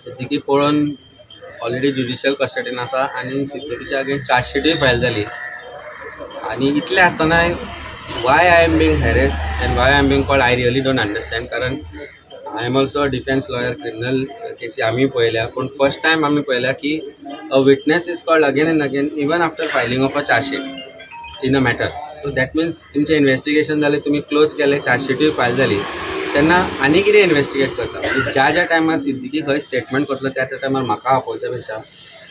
सिद्दीकी पळोवन already judicial कस्टडीन आसा आनी सिद्दीकीच्या अगेन्स्ट चार्जशीटूय फायल जाली. आनी इतलें आसतना why I am being harassed and why I am being called I really don't understand. कारण I am also a defence lawyer. Criminal केसी आम्ही पळयल्या, पूण फर्स्ट टायम आमी पळयल्या की a witness is called again and again even after filing of a chargesheet in a matter. So that means तुमचें investigation जालें, तुमी क्लोज केलें, चार्जशीटूय फायल जाली, तेन्ना आनी कितें इन्व्हेस्टिगेट करता. म्हणजे ज्या टायमार सिद्दीकी खंय स्टेटमेंट करतलो त्या टायमार म्हाका आपोवच्या पेक्षा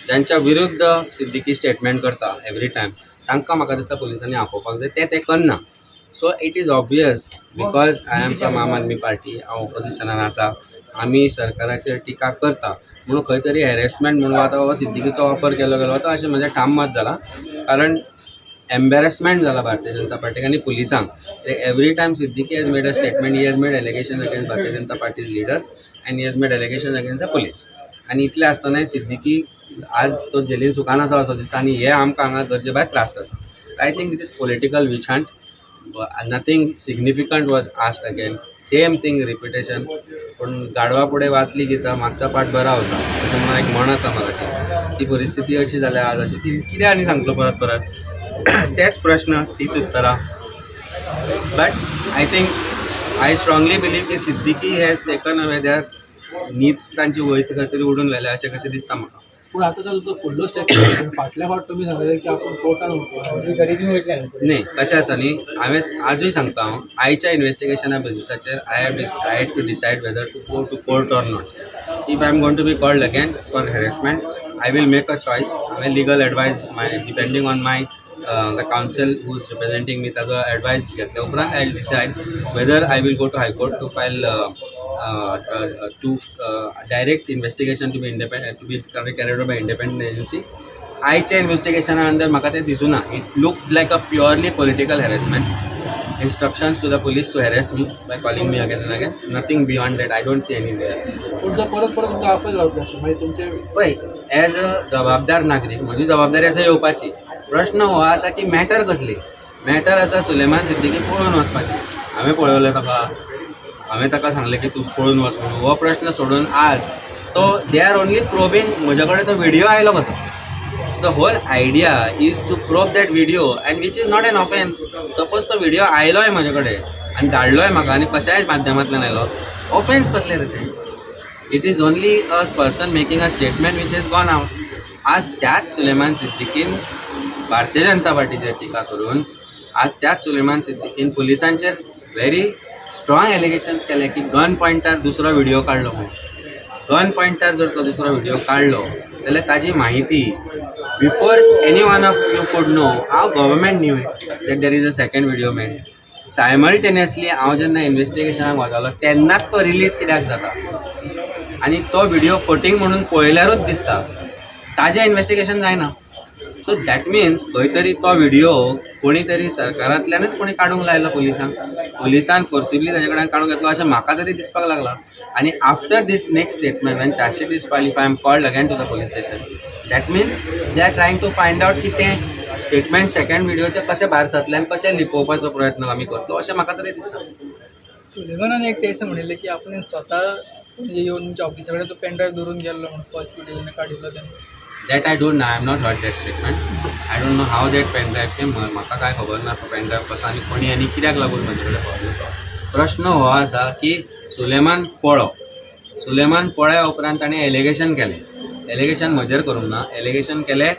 ज्यांच्या विरुद्ध सिद्दीकी स्टेटमेंट करता एवरी टायम तांकां म्हाका दिसता पुलिसांनी आपोवपाक जाय. ते करना. So it is obvious because I am from आम आदमी पार्टी, हांव ऑपोजिशनान आसा, आमी सरकाराचेर टिका करता म्हणून खंय तरी हॅरेसमेंट म्हणून आतां बाबा सिद्दीकीचो वापर केलो गेलो तो अशें म्हजें ठाम मत जाला. कारण एम्बेरसमेंट जाला भारतीय जनता पार्टीक आनी पुलिसांक. Every time Siddiqui has made a statement, he has made allegation against Bharatiya Janata party's leaders and he has made allegation against the police. आनी इतलें आसतना सिद्दीकी आज तो जेलीन सुखान आसा असो दिसता आनी हे आमकां हांगा गरजे भायर त्रास करता. I think it is political witch hunt. Nothing significant was asked again, same thing repetition. पण गाडवा पुढे वाचली गीता मागचा पाठ बरा होता अशें म्हणून एक म्हण आसा मराठी. ती परिस्थिती अशी जाल्या आज अशी ती कितें आनी सांगतलो परत परत तेच प्रश्न तीच उत्तरां. But I think I strongly believe की Siddiqui has taken away their नीत तांची वयत खंय तरी उडून लायल्या अशें कशें दिसता म्हाका. पूण आतांचो तो फुडलो स्टेप फाटल्या फावट तुमी सांगलें की आपूण कोर्टान खरेदी वयतले न्ही कशें आसा न्ही, हांवें आजूय सांगता हांव आयच्या इन्व्हेस्टिगेशना बेसिसाचेर I have to decide whether to go to court or not. If I am going to be called again for harassment I will make a choice. हांवें legal advice depending on my the counsel who is representing me ताजो advice घेतल्या उपरांत I will decide whether I will go to high court to file to direct investigation to be independent, to be carried out by independent agency. आयच्या इन्व्हेस्टिगेशना under म्हाका तें दिसूना. It looked like a purely political harassment. Instructions to the police to harass me by calling me again and again. Nothing beyond that. I don't see any reason. पूण जर परत परत तुमकां आफय जावचें आसा मागीर तुमचे पळय एज अ जबाबदार नागरीक म्हजी जबाबदारी आसा येवपाची. प्रश्न हो आसा की मॅटर कसली. मॅटर आसा सुलेमान सिद्दीकी पळोवन वचपाची. हांवें पळयलें ताका, हांवें ताका सांगलें की तूं पळोवन वच म्हणून. हो प्रश्न सोडून आज तो दे आर ओनली प्रोबींग. म्हजे कडेन तो व्हिडिओ आयलो कसो. The whole idea is to probe that video and which is not an offence. Suppose तो व्हिडिओ आयलोय म्हजे कडेन आनी धाडलोय म्हाका आनी कशाय माध्यमांतल्यान आयलो, ऑफेन्स कसलें रे तें. It is only a person making a statement which is gone out. आज त्याच सुलेमान सिद्दीकीन भारतीय जनता पार्टीचेर टिका करून आज त्याच सुलेमान सिद्दीकीन पुलिसांचेर व्हेरी स्ट्रॉंग एलिगेशन्स केले की गन पॉयंटार दुसरो व्हिडिओ काडलो म्हणून. गन पॉयंटार जर तो दुसरो व्हिडिओ काडलो जाल्यार ताजी माहिती before any one of you could know how government knew that there is a second video made. Simultaneously हांव जेन्ना इन्व्हेस्टिगेशनाक वतालो तेन्नाच तो रिलीज कित्याक जाता आनी तो व्हिडिओ फोटींग म्हणून पळयल्यारूच दिसता. ताजें इन्व्हेस्टिगेशन जायना. सो दॅट मिन्स खंय तरी तो व्हिडिओ कोणी तरी सरकारांतल्यानच कोणी काडूंक लायलो पुलिसांक. पुलिसान फोर्सिबली ताजे कडल्यान काडून घेतलो अशें म्हाका तरी दिसपाक लागला. आनी after this next statement when chargesheet is filed if I am called again to the police station that means they are trying to find out की तें स्टेटमेंट सेकंड व्हिडिओचे कशें भायर सरतलें आनी कशें लिपोवपाचो प्रयत्न आमी करतलो अशें म्हाका तरी दिसता. सुलेमानान एक ते असं म्हणिल्लें की आपण स्वता म्हणजे येवन तुमच्या ऑफिसा कडेन तो पेनड्रायव्ह दवरून गेल्लो म्हणून फर्स्ट व्हिडिओ जेन्ना काडिल्लो तेन्ना. That I don't know. I have not heard that statement. I don't know how that pen drive came. म्हाका काय खबर ना तो पेन ड्रायव्ह कसो आनी कोणी आनी कित्याक लागून म्हजे कडेन पावलो तो. प्रश्न हो आसा की सुलेमान पळ्या उपरांत ताणें एलिगेशन केलें. एलिगेशन म्हजेर करूंक ना. एलिगेशन केलें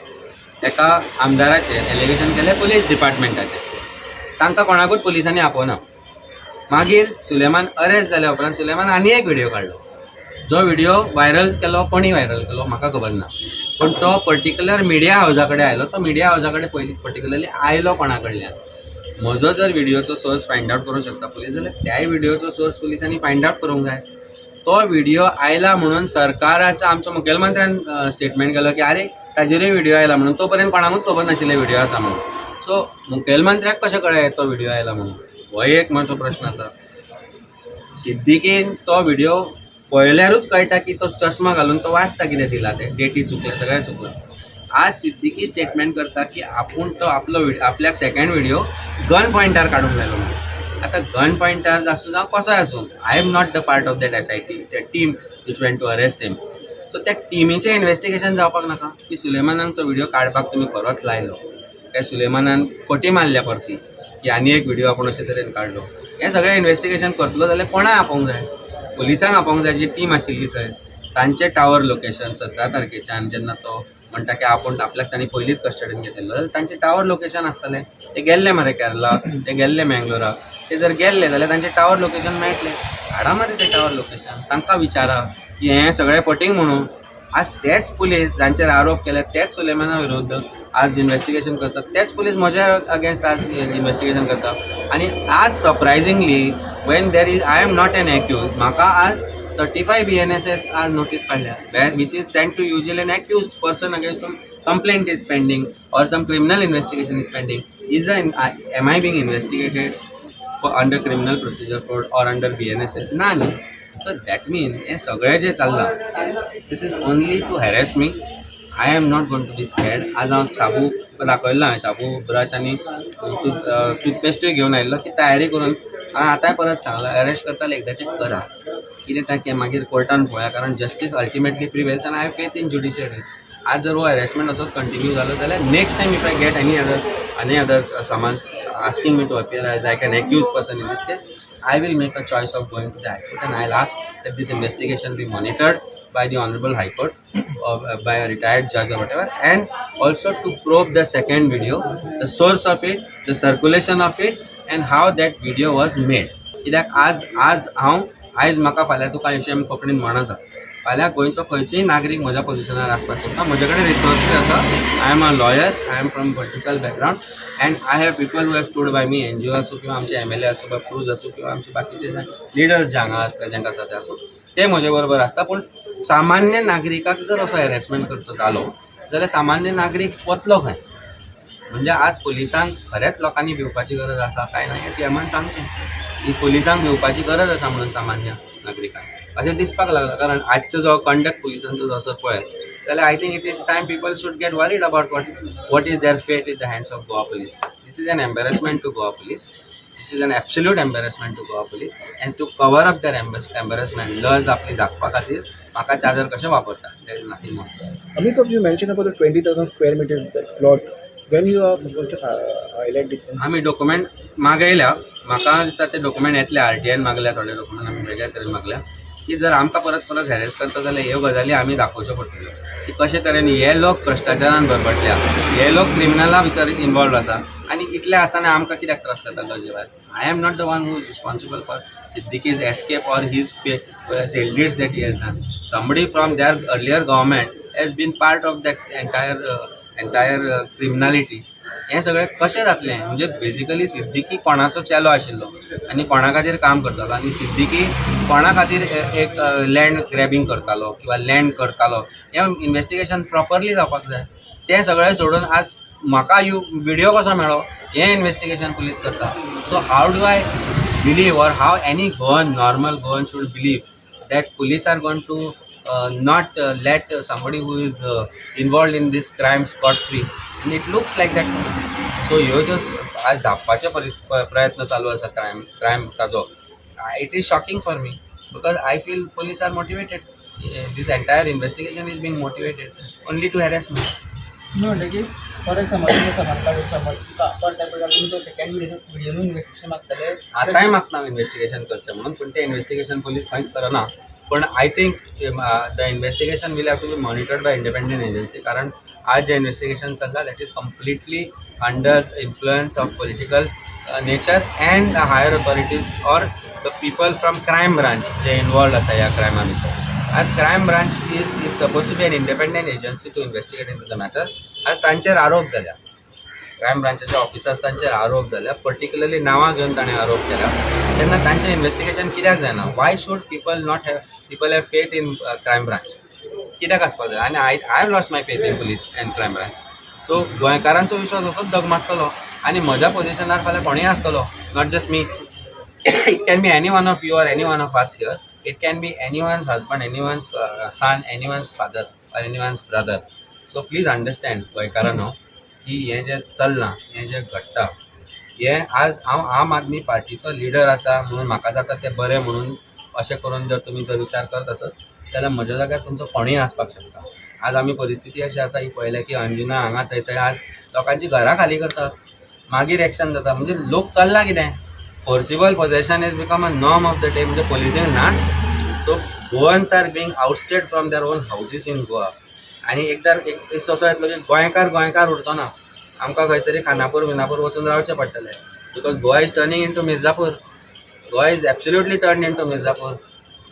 एका आमदाराचेर. एलिगेशन केलें पुलीस डिपार्टमेंटाचेर. तांकां कोणाकूच पुलिसांनी आपोवना. मागीर सुलेमान अरेस्ट जाल्या उपरांत सुलेमान आनी एक व्हिडिओ काडलो. जो व्हिडिओ व्हायरल केलो कोणी व्हायरल केलो म्हाका खबर ना. पण तो पर्टिक्युलर मिडिया हावजा कडेन आयलो. तो मिडिया हावजा कडेन पयलीं पर्टिक्युलरली आयलो कोणा कडल्यान. म्हजो जर व्हिडिओचो सोर्स फायंड आउट करूंक शकता पुलीस जाल्यार त्याय व्हिडिओचो सोर्स पुलिसांनी फायंड आउट करूंक जाय. तो व्हिडिओ आयला म्हणून सरकाराचो आमचो मुखेलमंत्र्यान स्टेटमेंट केलो की आरे ताजेरूय व्हिडिओ आयला म्हणून. तो पर्यंत कोणाकूच खबर नाशिल्लें व्हिडिओ आसा म्हणून. सो मुखेलमंत्र्याक कशें कळ्ळें तो व्हिडिओ आयला म्हणून हो एक म्हजो प्रश्न आसा. सिद्दीकीन तो व्हिडिओ पळयल्यारूच कळटा की तो चश्मा घालून तो वाचता कितें दिला तें. डेटी चुकल्या सगळें चुकलां. आज सिद्दीकी स्टेटमेंट करता की आपूण तो आपल्याक सेकंड व्हिडिओ गन पॉयंटार काडूंक लायलो म्हणून. आतां गन पॉयंटार आसूं जावं कसोय आसूं I am not the part of that SIT, that team which went to arrest him. So त्या टिमीचें इन्व्हेस्टिगेशन जावपाक नाका की सुलेमानाक तो व्हिडिओ काडपाक तुमी खरोच लायलो काय सुलेमानान फटी मारल्या परती की आनी एक व्हिडिओ आपूण अशे तरेन काडलो. हें सगळें इन्व्हेस्टिगेशन करतलो जाल्यार कोणाक आपोवंक जाय? पुलिसांक आपोवंक जाय जी टीम आशिल्ली थंय. तांचें टावर लोकेशन 17 तारखेच्यान जेन्ना तो म्हणटा की आपूण आपल्याक तांणी पयलींच कस्टडीन घेतिल्लो जाल्यार तांचें टावर लोकेशन आसतलें. ते गेल्ले मरे केरला, ते गेल्ले मँगलोराक. ते जर गेल्ले जाल्यार तांचें टावर लोकेशन मेळटलें. हाडा मरे तें टावर लोकेशन, तांकां विचारा की हें सगळें फटींग म्हणून. आज तेच पुलीस जांचेर आरोप केले तेच सुलेमाना विरुद्ध आज इन्व्हेस्टिगेशन करतात, तेच पुलीस म्हज्या अगेन्स्ट आज इन्व्हेस्टिगेशन करता. आनी आज surprisingly when there is I am not an accused, म्हाका आज 35 BNSS आज नोटीस काडल्या which is sent to usually an accused person against whom complaint is pending or some criminal investigation is pending. Am I being investigated for under criminal procedure code or under BNSS? ना न्ही. So that means हे सगळें जें चल्लां this is only to harass me. I am not going to be scared. आज हांव शाबू दाखयल्लो, हांवें शाबू ब्रश आनी टूथपेस्टूय घेवन आयिल्लो की तयारी करून. हांवें आतांय परत सांगलां अरेस्ट करता जाल्यार एकदाचें करा, कितें तें मागीर कोर्टान पळोवया, कारण जस्टीस अल्टिमेटली प्रिवेल्स आनी I have faith in judiciary. आज जर हो हॅरेसमेंट असोच कंटिन्यू जालो जाल्यार next time if I get any other summons asking me to appear as like an accused person in this case, I will make a choice of going to the High Court and I'll ask that this investigation be monitored by the Honorable High Court or by a retired judge or whatever, and also to probe the second video, the source of it, the circulation of it, and how that video was made. कित्याक आज हांव आयज म्हाका फाल्यां तुका अशें आमी कोंकणीन म्हण आसा, फाल्यां गोंयचो खंयचोय नागरीक म्हज्या पोजिशनार आसपाक सोदता. म्हजे कडेन रिसोर्सीस आसा. I am a lawyer, I am from political background and I have people who have stood by me, NGO आसूं किंवा आमचे MLA आसूं वा क्रूज आसूं किंवा आमचे बाकीचे लिडर्स जे हांगा प्रेजेंट आसा ते आसूं, ते म्हजे बरोबर आसता. पूण सामान्य नागरिकाक जर असो हॅरेसमेंट करचो जालो जाल्यार सामान्य नागरीक वतलो खंय? म्हणजे आज पुलिसांक खरेंच लोकांनी भिवपाची गरज आसा काय ना हें सीएमान सांगचें की पुलिसांक भिवपाची गरज आसा म्हणून सामान्य नागरिकांक अशें दिसपाक लागलां. कारण आजचो जो कंडक्ट पुलिसांचो जो असो पळय जाल्यार I think it is time people should get worried about what is their fate in the hands of Goa police. This is an embarrassment to Goa police. This is an absolute embarrassment to Goa police. And to cover up that embarrassment लज आपली दाखोवपा खातीर म्हाका चादर कशें वापरता, there is nothing more. Amitabh, you mentioned about the 20,000 square meter plot. When you are supposed to highlight this one? आमी document मागयल्या, म्हाका दिसता ते डॉक्युमेंट येतले. RTIन मागल्या, थोडे डॉक्युमेंट आमी वेगळ्या तरेन मागल्या की जर आमकां परत परत हॅरेस करता जाल्यार ह्यो गजाली आमी दाखोवच्यो पडटल्यो की कशे तरेन हे लोक भ्रश्टाचारान भरभटल्या, हे लोक क्रिमिनला भितर इन्वॉल्व आसा आनी इतले आसतना आमकां कित्याक त्रास जाता गजाली. I am not the one who is responsible for Siddiqui's escape or his ill deeds that he has done. Somebody from their earlier government has been part of that entire criminality. हें सगळें कशें जातलें? म्हणजे basically Siddiqui कोणाचो चेलो आशिल्लो आनी कोणा खातीर काम करतालो आनी सिद्दीकी कोणा खातीर एक लँड ग्रॅबिंग करतालो किंवा लँड करतालो, हें इन्व्हेस्टिगेशन प्रॉपरली जावपाक जाय. तें सगळें सोडून आज म्हाका व्हिडिओ कसो मेळ्ळो हें इन्व्हेस्टिगेशन पुलीस करता. So how do I believe or how any normal Goan should believe that police are going to not let somebody who is involved in this crime scot free, and it looks like that. So ह्यो जो आज धापपाचे प्रयत्न चालू आसा crime ताजो, it is shocking for me because I feel police are motivated. This entire investigation is being motivated only to harass me. मी म्हणलं की परत समज परत त्या प्रकारे तुम्ही तो सेकंड व्हिडिओ इन्व्हेस्टिगेशन मागतले आतांय मागता इन्व्हेस्टिगेशन करचें म्हणून, पूण तें इन्व्हेस्टिगेशन पुलीस खंयच करना. पण I think the investigation will have to be monitored by independent agency. कारण आज जे इन्व्हेस्टिगेशन चल्ला that is completely under influence of political nature and higher authorities or the people from crime branch जे involve आसा ह्या क्रायमा भितर. आज crime branch is suppose to be an independent agency to investigate in the matter. आज तांचेर आरोप जाल्या, क्रायम ब्रांचाचे ऑफिसर्स तांचेर आरोप जाल्या, पर्टिक्युलरली नांवां घेवन ताणें आरोप केला. तेन्ना तांचें इन्व्हेस्टिगेशन कित्याक जायना? Y should people have faith in crime branch? कित्याक आसपाक जाय? आनी I have lost my faith in police and crime branch. So गोंयकारांचो विश्वास असोच डगमगतलो आनी म्हज्या पोजिशनार फाल्यां कोणूय आसतलो, not just me. It can be any one of you or any one of us here. It can be anyone's husband, anyone's son, anyone's father or anyone's brother. So please understand गोंयकारांनो की हें जें चल्लां, हें जें घडटा, हें आज हांव आम आदमी पार्टीचो लिडर आसा म्हणून म्हाका जाता तें बरें म्हणून अशें करून जर तुमी जर विचार करत आसत जाल्यार म्हज्या जाग्यार तुमचो कोणूय आसपाक शकता. आज आमी परिस्थिती अशी आसा ही पळयल्या की अंजुना हांगा थंय आज लोकांची घरां खाली करता, मागीर एक्शन जाता. म्हणजे लोक चल्ला कितें, forcible possession is become a norm of the day. म्हणजे पोलिसींक नाच. So Goans are being ousted from their own houses in Goa. आनी एकदां एक दीस असो येतलो की गोंयकार उरचो ना. आमकां खंय तरी खानापूर वचून रावचें पडटलें. Because Goa is turning in to Mirzapur. Goa is absolutely turn in to Mirzapur.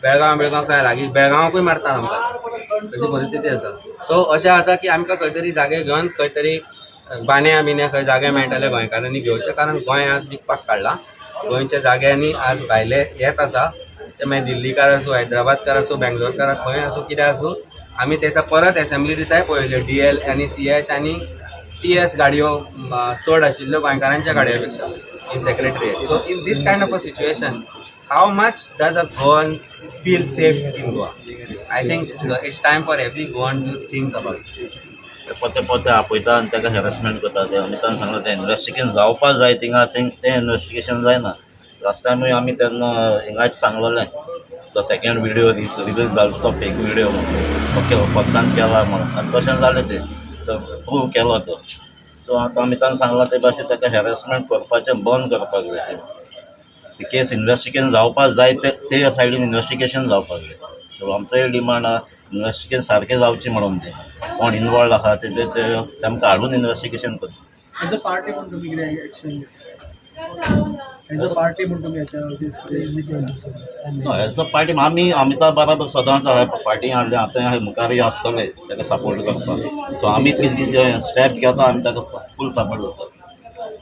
Belgaum काय लागीं, बेळगांवाकूय मारता आमकां, अशी परिस्थिती आसा. सो अशें आसा की आमकां खंय तरी जागे घेवन खंय तरी बान्या खंय जागे मेळटले गोंयकारांनी घेवचे. कारण गोंय आज विकपाक काडला. गोंयच्या जाग्यांनी आज भायले येत आसा, ते मागीर दिल्लीकार आसूं, हैदराबादकार आसूं, बेंगलोरकार खंय आसूं, कितें आसूं. आमी तेचा परत एसेंब्ली दिसाय पळयल्यो DL आनी CH आनी TS गाडयो चड आशिल्ल्यो गोंयकारांच्या गाडयांपेक्षा in secretariat. So in this kind of a situation how much does a Goan feel safe in Goa? I think it's time for every Goan to think about this. पोते आपयता आनी ताका हॅरेसमेंट करता. ते अमितान सांगलें तें इन्वेस्टिगेशन जावपा जाय थिंगा तें इन्वेस्टिगेशन जायना. लास्ट टायमूय आमी तेन्ना हिंगाच सांगलेलें तो सेकेंड व्हिडिओ रिलीज जालो तो फेक व्हिडिओ ओके पक्षान केला म्हणून, आनी तशें जालें तें तो प्रूव केलो तो. सो आतां अमितान सांगलां ते भाशेन ताका हॅरेसमेंट करपाचें बंद करपाक जाय. ती केस इन्वेस्टिगेशन जावपाक जाय ते सायडीन इन्वेस्टिगेशन जावपाक जाय. सो आमचोय डिमांड आहा इन्वेस्टिगेशन सारकें जावचें म्हणून तें कोण इनवॉल्ड आहा ते तेमकां हाडून इन्वेस्टिगेशन करता. एज अ पार्टी म्हणून तुम्ही कितें एक्शन एज अ पार्टी म्हणून तुम्ही एज अ पार्टी आमी अमिताभ बराबर सदांच आहा पार्टी हाडले. आतां मुखारय आसतले ताका सपोर्ट करपाक. सो आमी कितें स्टेप घेता आमी ताका फूल सपोर्ट करता.